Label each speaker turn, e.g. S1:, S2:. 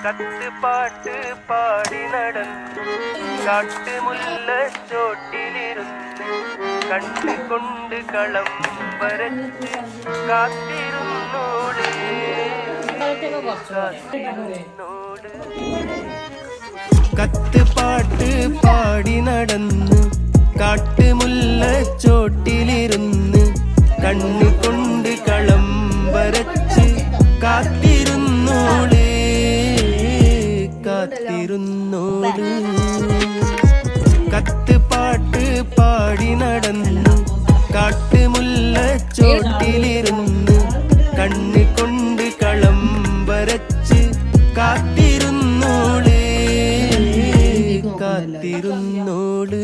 S1: കത്ത് പാട്ട് പാടി നടന്നു കാട്ടുമുല്ലച്ചോട്ടിലിരുന്ന് കണ്ടുകൊണ്ട് കളം വരച്ച് കാത്തിരുന്നോട് കത്ത് പാട്ട് പാടി നടന്നു കാട്ടുമുല്ലച്ചോട്ടിലിരുന്ന് കണ്ണുകൊണ്ട് കളം വരച്ച് കാത്തിരുന്നോള് കാത്തിരുന്നോള് കത്ത് പാട്ട് പാടി നടന്നു കാട്ടുമുല്ലച്ചോട്ടിലിരുന്ന് കണ്ണുകൊണ്ട് കളം വരച്ച് കാത്തിരുന്നോള് കാത്തിരുന്നോള്